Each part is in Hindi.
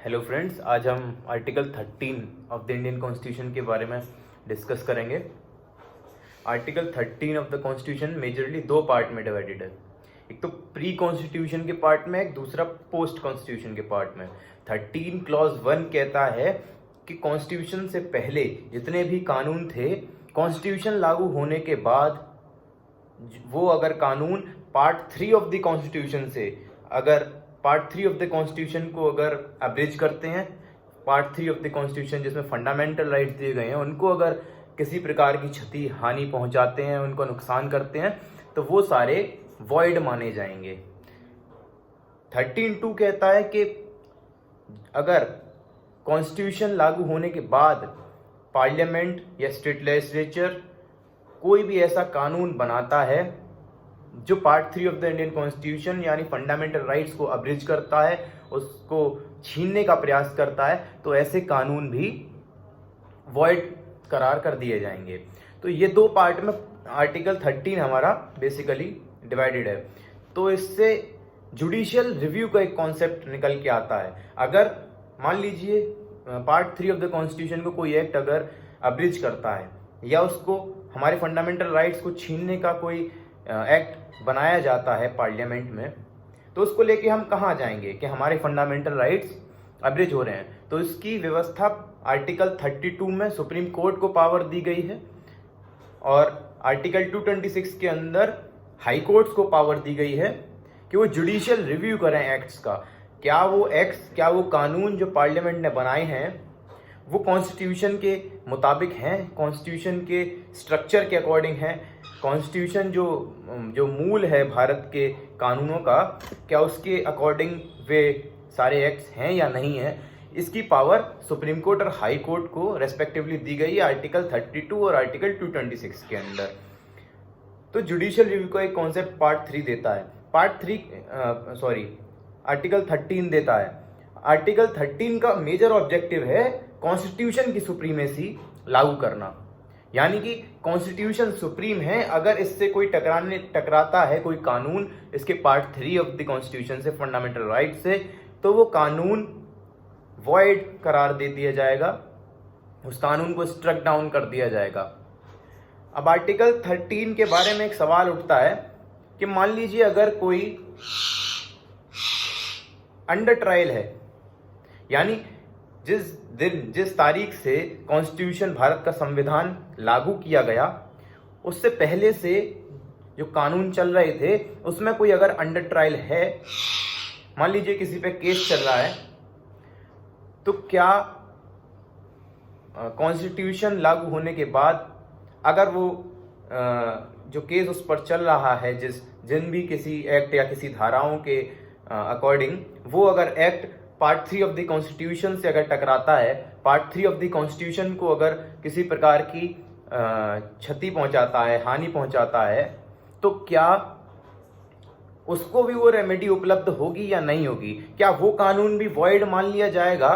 हेलो फ्रेंड्स, आज हम article 13 of the Indian constitution के बारे में डिस्कस करेंगे। Article 13 of the constitution majorly दो पार्ट में डिवाइडेड है। एक तो प्री कॉन्स्टिट्यूशन के पार्ट में, एक दूसरा पोस्ट कॉन्स्टिट्यूशन के पार्ट में। 13 क्लॉज 1 कहता है कि कॉन्स्टिट्यूशन से पहले जितने भी कानून थे, कॉन्स्टिट्यूशन लागू होने के बाद वो अगर कानून पार्ट 3 ऑफ द कॉन्स्टिट्यूशन से, अगर पार्ट 3 ऑफ द कॉन्स्टिट्यूशन को अगर अब्रिज करते हैं, पार्ट 3 ऑफ द कॉन्स्टिट्यूशन जिसमें फंडामेंटल राइट्स दिए गए हैं, उनको अगर किसी प्रकार की क्षति हानि पहुंचाते हैं, उनको नुकसान करते हैं, तो वो सारे वॉइड माने जाएंगे। 13(2) कहता है कि अगर कॉन्स्टिट्यूशन लागू होने के बाद पार्लियामेंट या स्टेट लेजिस्लेचर कोई भी ऐसा कानून बनाता है जो part 3 of the Indian constitution यानी फंडामेंटल राइट्स को अब्रिज करता है, उसको छीनने का प्रयास करता है, तो ऐसे कानून भी वॉइड करार कर दिए जाएंगे। तो ये दो पार्ट में आर्टिकल 13 हमारा बेसिकली डिवाइडेड है। तो इससे जुडिशियल रिव्यू का एक कॉन्सेप्ट निकल के आता है। अगर मान लीजिए पार्ट 3 ऑफ द कॉन्स्टिट्यूशन को कोई एक्ट अगर अब्रिज करता है या उसको हमारे फंडामेंटल राइट्स को छीनने का कोई एक्ट बनाया जाता है पार्लियामेंट में, तो उसको लेके हम कहाँ जाएंगे कि हमारे फंडामेंटल राइट्स अब्रिज हो रहे हैं। तो इसकी व्यवस्था आर्टिकल 32 में सुप्रीम कोर्ट को पावर दी गई है और आर्टिकल 226 के अंदर हाई कोर्ट्स को पावर दी गई है कि वो जुडिशियल रिव्यू करें एक्ट्स का। क्या वो कानून जो पार्लियामेंट ने बनाए हैं वो कॉन्स्टिट्यूशन के मुताबिक हैं, कॉन्स्टिट्यूशन के स्ट्रक्चर के अकॉर्डिंग हैं, कॉन्स्टिट्यूशन जो मूल है भारत के कानूनों का, क्या उसके अकॉर्डिंग वे सारे एक्ट्स हैं या नहीं है। इसकी पावर सुप्रीम कोर्ट और हाई कोर्ट को रेस्पेक्टिवली दी गई है आर्टिकल 32 और आर्टिकल 226 के अंदर। तो जुडिशियल रिव्यू का एक कॉन्सेप्ट पार्ट 3 देता है, आर्टिकल 13 देता है। आर्टिकल 13 का मेजर ऑब्जेक्टिव है कॉन्स्टिट्यूशन की सुप्रीमेसी लागू करना, यानी कि कॉन्स्टिट्यूशन सुप्रीम है। अगर इससे कोई टकराता है कोई कानून इसके पार्ट 3 ऑफ द कॉन्स्टिट्यूशन से, फंडामेंटल राइट से, तो वो कानून वॉइड करार दे दिया जाएगा, उस कानून को स्ट्रक डाउन कर दिया जाएगा। अब आर्टिकल 13 के बारे में एक सवाल उठता है कि मान लीजिए अगर कोई अंडर ट्रायल है, यानी जिस तारीख से कॉन्स्टिट्यूशन भारत का संविधान लागू किया गया उससे पहले से जो कानून चल रहे थे उसमें कोई अगर अंडर ट्रायल है, मान लीजिए किसी पे केस चल रहा है, तो क्या कॉन्स्टिट्यूशन लागू होने के बाद अगर वो जो केस उस पर चल रहा है, जिन भी किसी एक्ट या किसी धाराओं के अकॉर्डिंग, वो अगर act part 3 of the constitution से अगर टकराता है, पार्ट 3 ऑफ द कॉन्स्टिट्यूशन को अगर किसी प्रकार की क्षति पहुंचाता है, हानि पहुंचाता है, तो क्या उसको भी वो रेमेडी उपलब्ध होगी या नहीं होगी? क्या वो कानून भी वॉइड मान लिया जाएगा?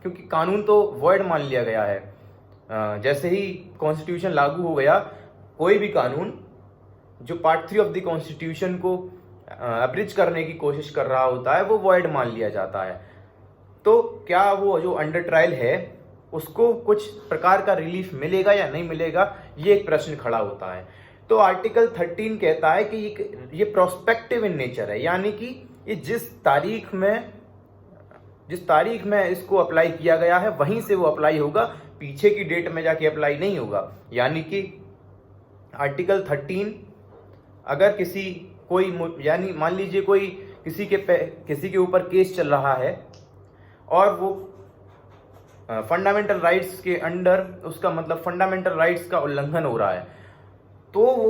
क्योंकि कानून तो वॉइड मान लिया गया है। जैसे ही कॉन्स्टिट्यूशन लागू हो गया, कोई भी कानून जो पार्ट 3 ऑफ द कॉन्स्टिट्यूशन को अब्रिज करने की कोशिश कर रहा होता है वो वॉइड मान लिया जाता है। तो क्या वो जो अंडर ट्रायल है उसको कुछ प्रकार का रिलीफ मिलेगा या नहीं मिलेगा, ये एक प्रश्न खड़ा होता है। तो आर्टिकल 13 कहता है कि ये प्रोस्पेक्टिव इन नेचर है, यानी कि ये जिस तारीख में इसको अप्लाई किया गया है वहीं से वो अप्लाई होगा, पीछे की डेट में जाके अप्लाई नहीं होगा। यानी कि आर्टिकल 13 अगर यानी मान लीजिए कोई किसी के ऊपर केस चल रहा है और वो फंडामेंटल राइट्स के अंडर, उसका मतलब फंडामेंटल राइट्स का उल्लंघन हो रहा है, तो वो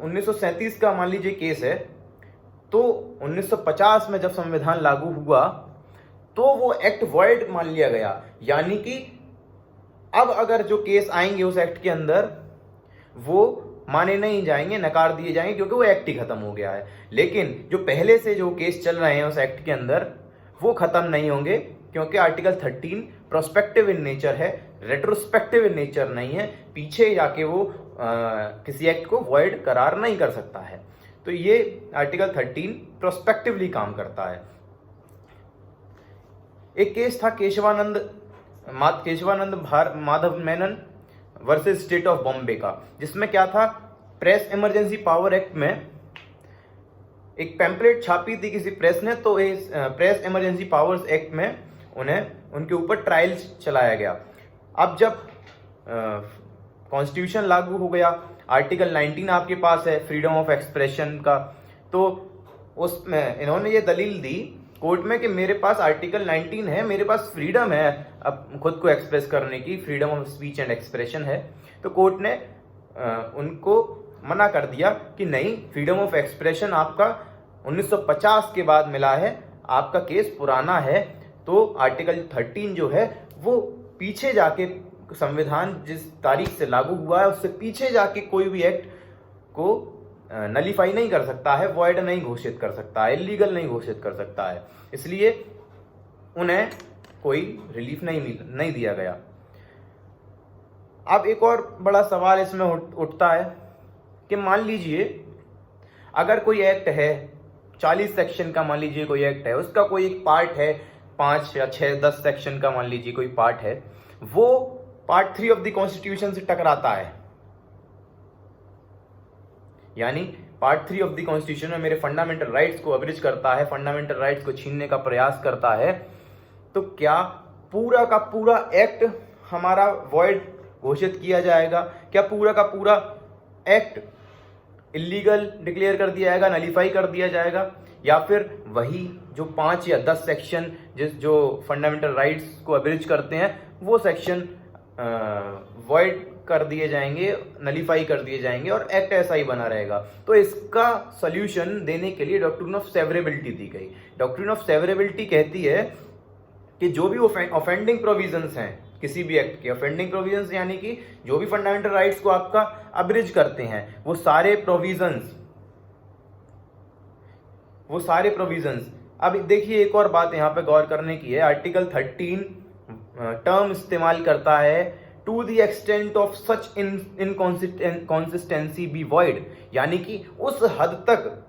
1937 का मान लीजिए केस है, तो 1950 में जब संविधान लागू हुआ तो वो एक्ट वॉइड मान लिया गया। यानी कि अब अगर जो केस आएंगे उस एक्ट के अंदर वो माने नहीं जाएंगे, नकार दिए जाएंगे, क्योंकि वो एक्ट ही खत्म हो गया है। लेकिन जो पहले से जो केस चल रहे हैं उस एक्ट के अंदर वो खत्म नहीं होंगे, क्योंकि आर्टिकल 13 प्रोस्पेक्टिव इन नेचर है, रेट्रोस्पेक्टिव इन नेचर नहीं है। पीछे जाके वो किसी एक्ट को वॉइड करार नहीं कर सकता है। तो ये आर्टिकल 13 प्रोस्पेक्टिवली काम करता है। एक केस था Keshavanand Madhav Menon versus state of Bombay का, जिसमें क्या था, प्रेस इमरजेंसी पावर एक्ट में एक पैम्पलेट छापी थी किसी प्रेस ने, तो इस प्रेस इमरजेंसी पावर्स एक्ट में उनके ऊपर ट्रायल चलाया गया। अब जब कॉन्स्टिट्यूशन लागू हो गया, आर्टिकल 19 आपके पास है फ्रीडम ऑफ एक्सप्रेशन का, तो उसमें इन्होंने ये दलील दी कोर्ट में कि मेरे पास आर्टिकल 19 है, मेरे पास फ्रीडम है अब खुद को एक्सप्रेस करने की, freedom of speech and expression है। तो कोर्ट ने उनको मना कर दिया कि नहीं, फ्रीडम ऑफ एक्सप्रेशन आपका 1950 के बाद मिला है, आपका केस पुराना है। तो आर्टिकल 13 जो है वो पीछे जाके, संविधान जिस तारीख से लागू हुआ है उससे पीछे जाके कोई भी एक्ट को नलीफाई नहीं कर सकता है, वॉइड नहीं घोषित कर सकता है, इलीगल नहीं घोषित कर सकता है, इसलिए उन्हें कोई रिलीफ नहीं दिया गया। अब एक और बड़ा सवाल इसमें उठता है कि मान लीजिए अगर कोई एक्ट है 40 सेक्शन का, मान लीजिए कोई एक्ट है, उसका कोई एक पार्ट है 5 या 6 10 सेक्शन का, मान लीजिए कोई पार्ट है, वो पार्ट 3 ऑफ द कॉन्स्टिट्यूशन से टकराता है, यानी पार्ट 3 ऑफ द कॉन्स्टिट्यूशन में मेरे फंडामेंटल राइट्स को अब्रिज करता है, फंडामेंटल राइट्स को छीनने का प्रयास करता है, तो क्या पूरा का पूरा एक्ट हमारा वॉइड घोषित किया जाएगा? क्या पूरा का पूरा एक्ट इलीगल डिक्लेयर कर दिया जाएगा, नलीफाई कर दिया जाएगा? या फिर वही जो 5 या 10 सेक्शन जो फंडामेंटल राइट्स को अब्रिज करते हैं, वो सेक्शन वॉइड कर दिए जाएंगे, नलीफाई कर दिए जाएंगे और एक्ट ऐसा ही बना रहेगा? तो इसका सॉल्यूशन देने के लिए डॉक्ट्रिन ऑफ सेवरेबिलिटी दी गई। डॉक्ट्रिन ऑफ सेवरेबिलिटी कहती है कि जो भी ऑफेंडिंग प्रोविजंस हैं किसी भी एक्ट के, ऑफेंडिंग प्रोविजंस यानी कि जो भी फंडामेंटल राइट्स को आपका अब्रिज करते हैं, वो सारे प्रोविजंस। अब देखिए एक और बात यहाँ पे गौर करने की है, आर्टिकल 13 टर्म इस्तेमाल करता है to the extent of such inconsistency be void, यानी कि उस हद तक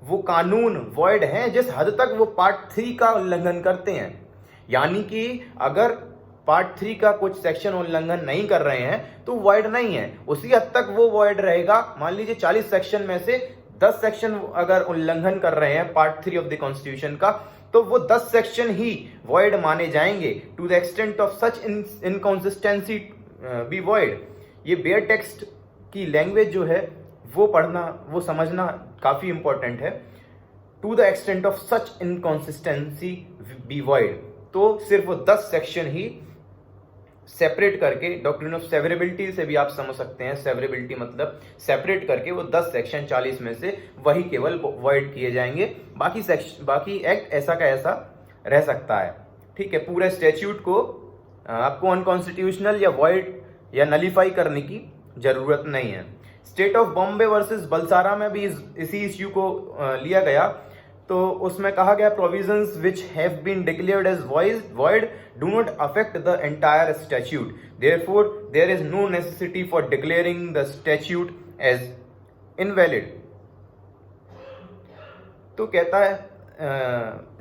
वो कानून वॉइड हैं जिस हद तक वो पार्ट 3 का उल्लंघन करते हैं। यानी कि अगर पार्ट 3 का कुछ सेक्शन उल्लंघन नहीं कर रहे हैं तो वॉइड नहीं है, उसी हद तक वो वॉइड रहेगा। मान लीजिए 40 सेक्शन में से 10 सेक्शन अगर उल्लंघन कर रहे हैं पार्ट 3 ऑफ द कॉन्स्टिट्यूशन का, तो वो 10 सेक्शन ही वॉइड माने जाएंगे, to the extent of such inconsistency be void. ये बेयर टेक्स्ट की लैंग्वेज जो है वो पढ़ना, वो समझना काफी इंपॉर्टेंट है। To the extent of such inconsistency be void, तो सिर्फ वो 10 सेक्शन ही सेपरेट करके, डॉक्ट्रिन ऑफ सेवरेबिलिटी से भी आप समझ सकते हैं, सेवरेबिलिटी मतलब सेपरेट करके वो 10 सेक्शन 40 में से वही केवल वॉइड किए जाएंगे, बाकी एक्ट ऐसा का ऐसा रह सकता है। ठीक है, पूरे स्टैट्यूट को आपको अनकॉन्स्टिट्यूशनल या वॉइड या नलीफाई करने की जरूरत नहीं है। State of Bombay versus Balsara में भी इसी इश्यू को लिया गया, तो उसमें कहा गया provisions which have been declared as void do not affect the entire statute, therefore there is no necessity for declaring the statute as invalid. तो कहता है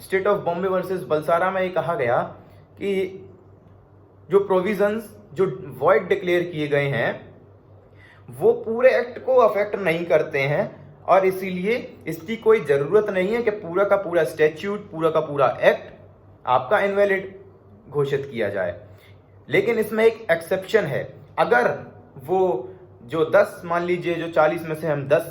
state of Bombay versus Balsara में ये कहा गया कि जो प्रोविजंस जो वॉइड डिक्लेयर किए गए हैं वो पूरे एक्ट को अफेक्ट नहीं करते हैं, और इसीलिए इसकी कोई जरूरत नहीं है कि पूरा का पूरा स्टैट्यूट, पूरा का पूरा एक्ट आपका इनवैलिड घोषित किया जाए। लेकिन इसमें एक एक्सेप्शन है, अगर वो जो 10, मान लीजिए जो 40 में से हम 10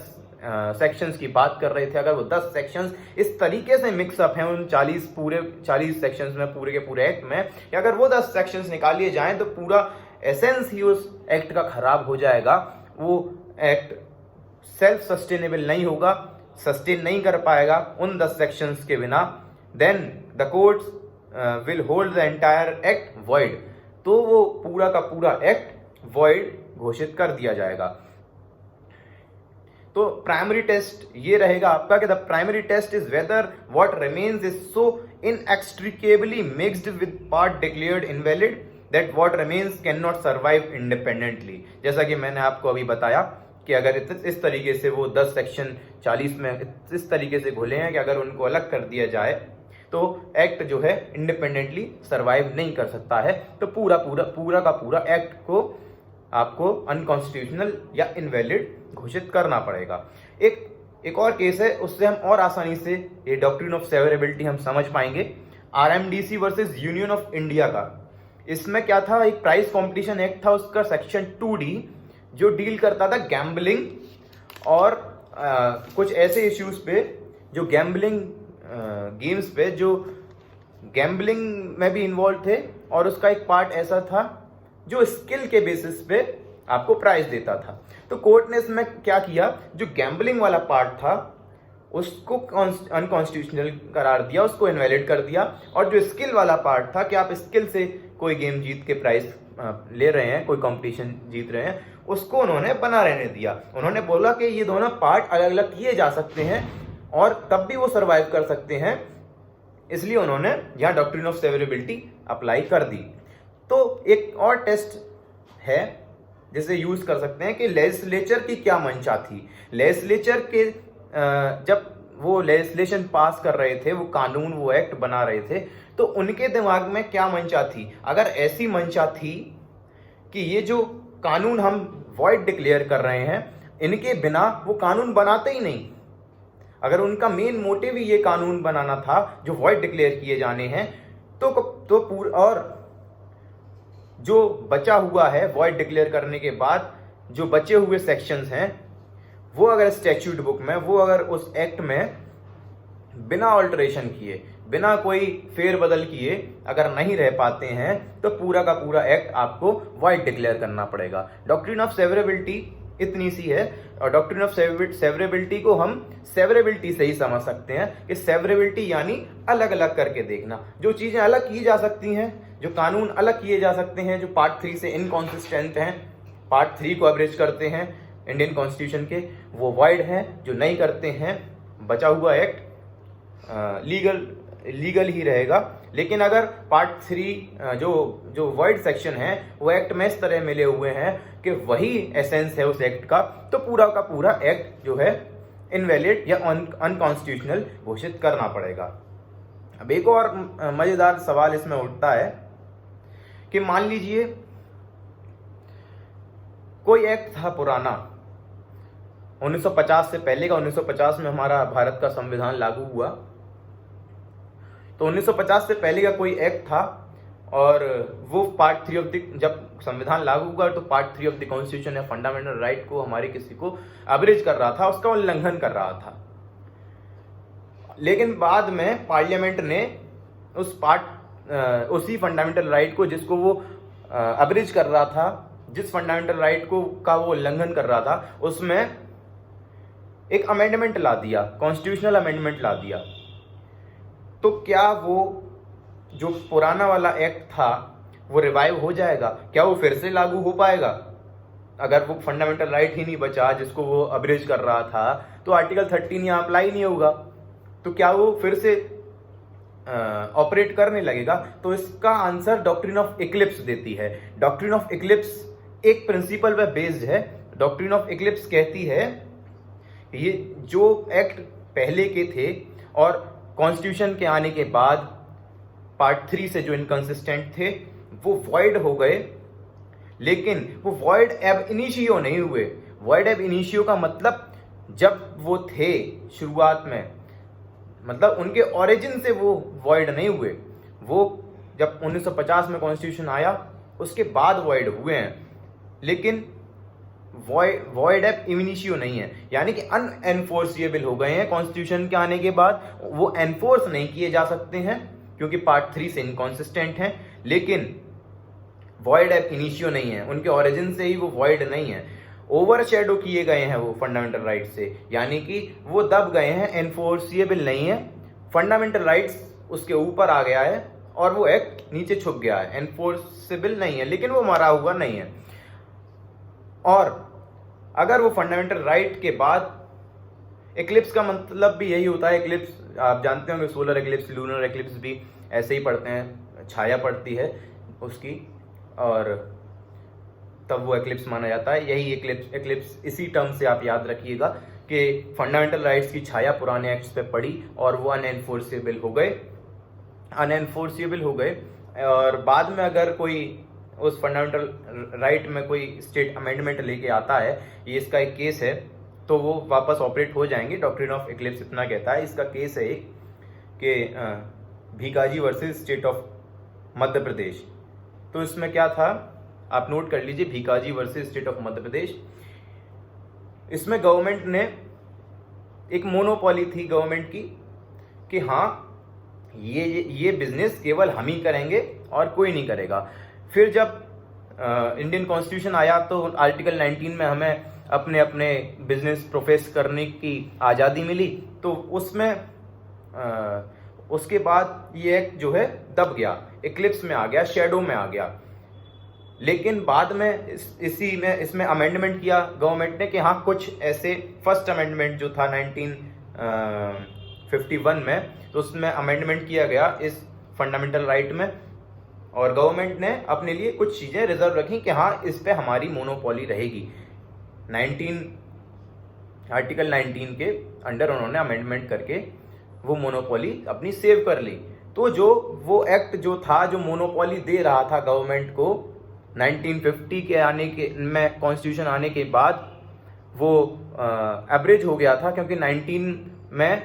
सेक्शंस की बात कर रहे थे, अगर वो 10 सेक्शंस इस तरीके से मिक्सअप हैं उन 40 सेक्शंस में, पूरे के पूरे एक्ट में, कि अगर वो 10 सेक्शंस निकालिए जाएं तो पूरा एसेंस ही उस एक्ट का खराब हो जाएगा। वो एक्ट सेल्फ सस्टेनेबल नहीं होगा, सस्टेन नहीं कर पाएगा उन 10 सेक्शंस के बिना। Then the courts will hold the entire act void, तो वो पूरा का पूरा एक्ट वॉइड घोषित कर दिया जाएगा। तो प्राइमरी टेस्ट ये रहेगा आपका कि the primary test is whether what remains is so inextricably mixed with part declared invalid that what remains can not survive independently. जैसा कि मैंने आपको अभी बताया कि अगर इस तरीके से वो 10 सेक्शन 40 में इस तरीके से घुले हैं कि अगर उनको अलग कर दिया जाए तो एक्ट जो है इंडिपेंडेंटली सरवाइव नहीं कर सकता है। तो पूरा का पूरा एक्ट को आपको अनकॉन्स्टिट्यूशनल या इनवैलिड घोषित करना पड़ेगा। एक और केस है, उससे हम और आसानी से ये डॉक्ट्रिन ऑफ सेवरेबिलिटी हम समझ पाएंगे। आरएमडीसी वर्सेस यूनियन ऑफ इंडिया का, इसमें क्या था, एक प्राइस कंपटीशन एक्ट था, उसका सेक्शन 2D जो डील करता था गैम्बलिंग और कुछ ऐसे इश्यूज पे जो गैम्बलिंग गेम्स पे जो गैम्बलिंग में भी इन्वॉल्व थे, और उसका एक पार्ट ऐसा था जो स्किल के बेसिस पे आपको प्राइज देता था। तो कोर्ट ने इसमें क्या किया, जो गैम्बलिंग वाला पार्ट था उसको अनकॉन्स्टिट्यूशनल करार दिया, उसको इनवैलिड कर दिया, और जो स्किल वाला पार्ट था कि आप स्किल से कोई गेम जीत के प्राइज ले रहे हैं, कोई कंपटीशन जीत रहे हैं, उसको उन्होंने बना रहने दिया। उन्होंने बोला कि ये दोनों पार्ट अलग अलग किए जा सकते हैं और तब भी वो सर्वाइव कर सकते हैं, इसलिए उन्होंने यहाँ डॉक्ट्रिन ऑफ सेवरेबिलिटी अप्लाई कर दी। तो एक और टेस्ट है जिसे यूज कर सकते हैं कि लेजिस्लेचर की क्या मंशा थी। लेजिस्लेचर के जब वो लेजिस्लेशन पास कर रहे थे, वो कानून, वो एक्ट बना रहे थे, तो उनके दिमाग में क्या मंशा थी। अगर ऐसी मंशा थी कि ये जो कानून हम वॉइड डिक्लेयर कर रहे हैं, इनके बिना वो कानून बनाते ही नहीं, अगर उनका मेन मोटिव ही ये कानून बनाना था जो वॉइड डिक्लेयर किए जाने हैं, तो और जो बचा हुआ है वॉइड डिक्लेयर करने के बाद जो बचे हुए सेक्शंस हैं, वो अगर स्टैट्यूट बुक में, वो अगर उस एक्ट में बिना ऑल्टरेशन किए, बिना कोई फेरबदल किए अगर नहीं रह पाते हैं, तो पूरा का पूरा एक्ट आपको वॉइड डिक्लेयर करना पड़ेगा। डॉक्ट्रिन ऑफ सेवरेबिलिटी इतनी सी है, और डॉक्ट्रिन ऑफ सेवरेबिलिटी को हम सेवरेबिलिटी से ही समझ सकते हैं कि सेवरेबिलिटी यानी अलग अलग करके देखना। जो चीजें अलग की जा सकती हैं, जो कानून अलग किए जा सकते हैं, जो पार्ट 3 से इनकॉन्सिस्टेंट हैं, पार्ट 3 को अब्रेज करते हैं इंडियन कॉन्स्टिट्यूशन के, वो वॉइड हैं। जो नहीं करते हैं, बचा हुआ एक्ट लीगल ही रहेगा। लेकिन अगर पार्ट 3 जो वॉइड सेक्शन है वो एक्ट में इस तरह मिले हुए हैं कि वही एसेंस है उस एक्ट का, तो पूरा का पूरा एक्ट जो है इनवैलिड या अनकॉन्स्टिट्यूशनल घोषित करना पड़ेगा। अब एक और मजेदार सवाल इसमें उठता है कि मान लीजिए कोई एक्ट था पुराना, 1950 से पहले का, 1950 में हमारा भारत का संविधान लागू हुआ, तो 1950 से पहले का कोई एक्ट था, और वो पार्ट 3 ऑफ द, जब संविधान लागू हुआ तो पार्ट 3 ऑफ द कॉन्स्टिट्यूशन या फंडामेंटल राइट को हमारे किसी को अब्रेज कर रहा था, उसका उल्लंघन कर रहा था। लेकिन बाद में पार्लियामेंट ने उसी फंडामेंटल राइट को, जिसको वो अब्रेज कर रहा था, जिस फंडामेंटल राइट को का वो उल्लंघन कर रहा था, उसमें एक अमेंडमेंट ला दिया, कॉन्स्टिट्यूशनल अमेंडमेंट ला दिया। तो क्या वो जो पुराना वाला एक्ट था वो रिवाइव हो जाएगा? क्या वो फिर से लागू हो पाएगा? अगर वो फंडामेंटल राइट ही नहीं बचा जिसको वो अब्रेज कर रहा था, तो आर्टिकल 13 यहाँ अप्लाई नहीं होगा, तो क्या वो फिर से ऑपरेट करने लगेगा? तो इसका आंसर डॉक्ट्रिन ऑफ इक्लिप्स देती है। डॉक्ट्रिन ऑफ इक्लिप्स एक प्रिंसिपल पे बेस्ड है। डॉक्ट्रिन ऑफ इक्लिप्स कहती है ये जो एक्ट पहले के थे और कॉन्स्टिट्यूशन के आने के बाद पार्ट 3 से जो इनकंसिस्टेंट थे वो वॉइड हो गए, लेकिन वो वॉइड एब इनिशियो नहीं हुए। वॉइड एब इनिशियो का मतलब जब वो थे शुरुआत में, मतलब उनके ओरिजिन से वो वॉइड नहीं हुए, वो जब 1950 में कॉन्स्टिट्यूशन आया उसके बाद वॉइड हुए हैं, लेकिन वॉइड एब इनिशियो नहीं है, यानी कि अनएनफोर्सिएबल हो गए हैं। कॉन्स्टिट्यूशन के आने के बाद वो एनफोर्स नहीं किए जा सकते हैं क्योंकि पार्ट 3 से इनकॉन्सिस्टेंट हैं, लेकिन वॉइड एब इनिशियो नहीं है, उनके ओरिजिन से ही वो वॉइड नहीं है, ओवरशैडो किए गए हैं वो फंडामेंटल राइट से, यानी कि वो दब गए हैं, एनफोर्सिएबल नहीं है। फंडामेंटल राइट्स उसके ऊपर आ गया है और वो एक्ट नीचे छुप गया है, एनफोर्सेबल नहीं है, लेकिन वो मरा हुआ नहीं है। और अगर वो फंडामेंटल राइट के बाद इक्लिप्स का मतलब भी यही होता है। इक्लिप्स आप जानते होंगे, सोलर इक्लिप्स, लूनर इक्लिप्स भी ऐसे ही पढ़ते हैं, छाया पड़ती है उसकी और तब वो इक्लिप्स माना जाता है। यही इक्लिप्स इसी टर्म से आप याद रखिएगा कि फंडामेंटल राइट्स की छाया पुराने एक्ट्स पे पड़ी और वो अनएनफोर्सेबल हो गए, अनएनफोर्सिबल हो गए, और बाद में अगर कोई उस फंडामेंटल राइट में कोई स्टेट अमेंडमेंट लेके आता है, ये इसका एक केस है, तो वो वापस ऑपरेट हो जाएंगे। डॉक्ट्रिन ऑफ इक्लिप्स इतना कहता है। इसका केस है एक कि Bhikaji versus state of Madhya Pradesh. तो इसमें क्या था, आप नोट कर लीजिए, Bhikaji versus state of Madhya Pradesh. इसमें गवर्नमेंट ने एक मोनोपॉली थी गवर्नमेंट की कि हाँ ये बिजनेस केवल हम ही करेंगे और कोई नहीं करेगा। फिर जब इंडियन कॉन्स्टिट्यूशन आया तो आर्टिकल 19 में हमें अपने अपने बिजनेस प्रोफेस करने की आज़ादी मिली, तो उसमें उसके बाद ये एक्ट जो है दब गया, इक्लिप्स में आ गया, शेडो में आ गया। लेकिन बाद में इसमें अमेंडमेंट किया गवर्नमेंट ने कि हाँ कुछ ऐसे, फर्स्ट अमेंडमेंट जो था 1951 में, तो उसमें अमेंडमेंट किया गया इस फंडामेंटल राइट में, और गवर्नमेंट ने अपने लिए कुछ चीज़ें रिजर्व रखी कि हाँ इस पे हमारी मोनोपॉली रहेगी। आर्टिकल 19 के अंडर उन्होंने अमेंडमेंट करके वो मोनोपॉली अपनी सेव कर ली। तो जो वो एक्ट जो था, जो मोनोपॉली दे रहा था गवर्नमेंट को 1950 के आने के में, कॉन्स्टिट्यूशन आने के बाद वो एवरेज हो गया था, क्योंकि 19 में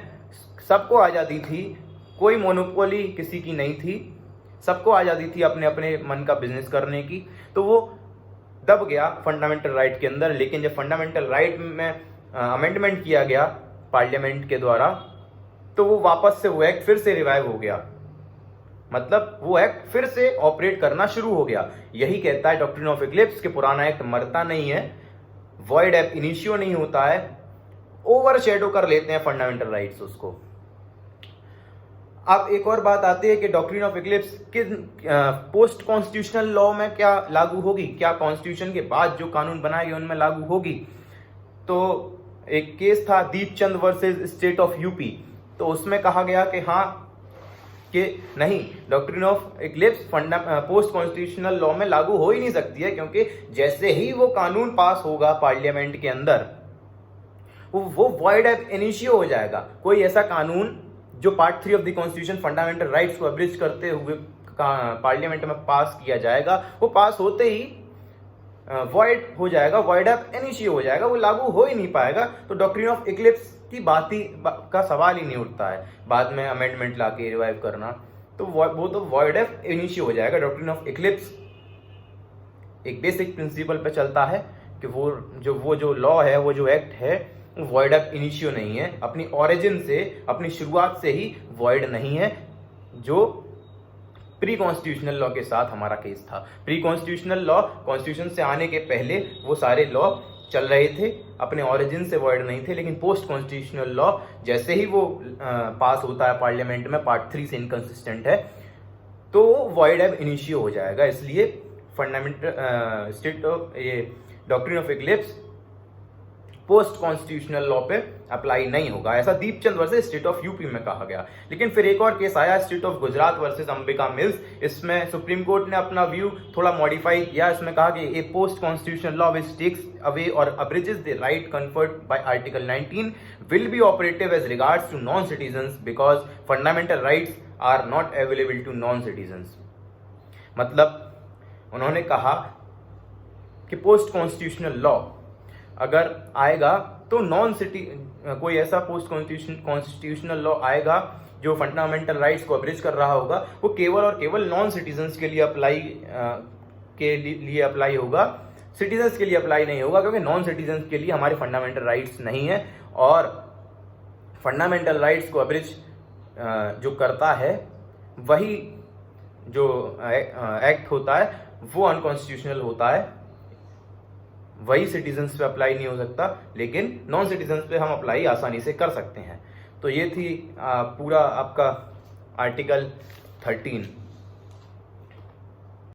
सबको आज़ादी थी, कोई मोनोपोली किसी की नहीं थी, सबको आज़ादी थी अपने अपने मन का बिजनेस करने की। तो वो दब गया फंडामेंटल राइट के अंदर। लेकिन जब फंडामेंटल राइट में अमेंडमेंट किया गया पार्लियामेंट के द्वारा, तो वो वापस से वो एक्ट फिर से रिवाइव हो गया, मतलब वो एक्ट फिर से ऑपरेट करना शुरू हो गया। यही कहता है डॉक्ट्रिन ऑफ इक्लिप्स कि पुराना एक्ट मरता नहीं है, वॉइड एब इनिशियो नहीं होता है, ओवर शेडो कर लेते हैं फंडामेंटल राइट्स उसको। अब एक और बात आती है कि डॉक्ट्रिन ऑफ इक्लिप्स किस पोस्ट कॉन्स्टिट्यूशनल लॉ में क्या लागू होगी, क्या कॉन्स्टिट्यूशन के बाद जो कानून बनाए गए उनमें लागू होगी। तो एक केस था Deepchand versus state of UP, तो उसमें कहा गया कि हाँ कि नहीं, doctrine of eclipse post constitutional law में लागू हो ही नहीं सकती है, क्योंकि जैसे ही वो कानून पास होगा पार्लियामेंट के अंदर, वो वॉइड एब इनिशियो हो जाएगा। कोई ऐसा कानून जो part 3 of the constitution fundamental rights को अब्रिज करते हुए पार्लियामेंट में पास किया जाएगा, वो पास होते ही वॉइड हो जाएगा, वॉइड एब इनिशियो हो जाएगा, वो लागू हो ही नहीं पाएगा। तो डॉक्ट्रिन ऑफ इक्लिप्स की का सवाल ही नहीं उठता है बाद में अमेंडमेंट लाके रिवाइव करना, तो वो तो वॉइड एब इनिशियो हो जाएगा। डॉक्ट्रिन ऑफ इक्लिप्स एक बेसिक प्रिंसिपल पे चलता है कि वो जो लॉ है, वो जो एक्ट है, वॉइड एब इनिशियो नहीं है, अपनी ओरिजिन से, अपनी शुरुआत से ही वॉइड नहीं है, जो प्री कॉन्स्टिट्यूशनल लॉ के साथ हमारा केस था। प्री कॉन्स्टिट्यूशनल लॉ, कॉन्स्टिट्यूशन से आने के पहले वो सारे लॉ चल रहे थे, अपने ओरिजिन से वॉइड नहीं थे। लेकिन पोस्ट कॉन्स्टिट्यूशनल लॉ जैसे ही वो पास होता है पार्लियामेंट में, पार्ट 3 से इनकंसिस्टेंट है, तो वॉइड एब इनिशियो हो जाएगा। इसलिए फंडामेंटल स्टेट ऑफ ये doctrine of eclipse post constitutional law पे अप्लाई नहीं होगा, ऐसा Deepchand versus state of UP में कहा गया। लेकिन फिर एक और केस आया, state of Gujarat versus Ambika mills. इसमें सुप्रीम कोर्ट ने अपना व्यू थोड़ा मॉडिफाई किया। इसमें कहा कि a post constitutional law which takes away or abridges the right conferred by article 19 will be operative as regards to non citizens because fundamental rights are not available to non citizens. मतलब उन्होंने कहा कि पोस्ट कॉन्स्टिट्यूशनल लॉ अगर आएगा तो कोई ऐसा पोस्ट कॉन्स्टिट्यूशनल लॉ आएगा जो फंडामेंटल राइट्स को अब्रिज कर रहा होगा, वो केवल और केवल नॉन सिटीजन्स के लिए अप्लाई होगा, सिटीजन्स के लिए अप्लाई नहीं होगा, क्योंकि नॉन सिटीजन्स के लिए हमारे फंडामेंटल राइट्स नहीं है। और फंडामेंटल राइट्स को अब्रिज जो करता है, वही जो एक्ट होता है वो अनकॉन्स्टिट्यूशनल होता है, वही सिटीजन्स पे अप्लाई नहीं हो सकता, लेकिन नॉन सिटीजन्स पे हम अप्लाई आसानी से कर सकते हैं। तो ये थी पूरा आपका आर्टिकल 13।